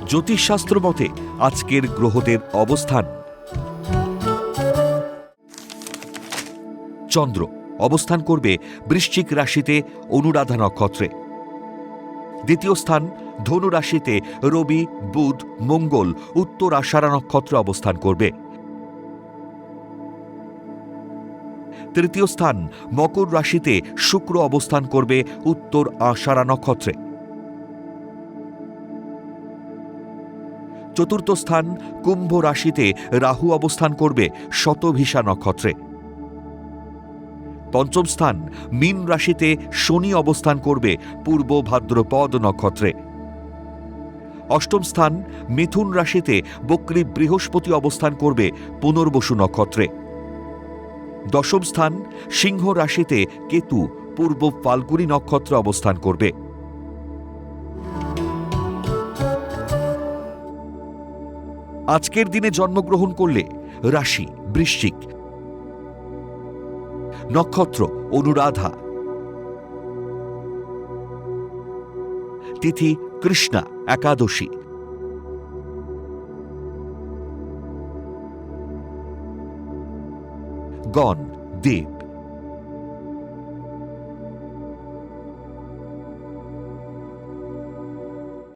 জ্যোতিষশাস্ত্র মতে আজকের গ্রহদের অবস্থান। চন্দ্র অবস্থান করবে বৃশ্চিক রাশিতে অনুরাধা নক্ষত্রে। দ্বিতীয় স্থান ধনু রাশিতে রবি, বুধ, মঙ্গল উত্তর আষাঢ়া নক্ষত্রে অবস্থান করবে। তৃতীয় স্থান মকর রাশিতে শুক্র অবস্থান করবে উত্তর আষাঢ়া নক্ষত্রে। চতুর্থ স্থান কুম্ভ রাশিতে রাহু অবস্থান করবে শতভিষা নক্ষত্রে। পঞ্চম স্থান মীন রাশিতে শনি অবস্থান করবে পূর্ব ভাদ্রপদ নক্ষত্রে। অষ্টম স্থান মিথুন রাশিতে বক্রী বৃহস্পতি অবস্থান করবে পুনর্বসু নক্ষত্রে। দশম স্থান সিংহ রাশিতে কেতু পূর্ব ফাল্গুনী নক্ষত্রে অবস্থান করবে। আজকের দিনে জন্মগ্রহণ করলে রাশি বৃশ্চিক, নক্ষত্র অনুরাধা, তিথি কৃষ্ণা একাদশী, গণ দেব।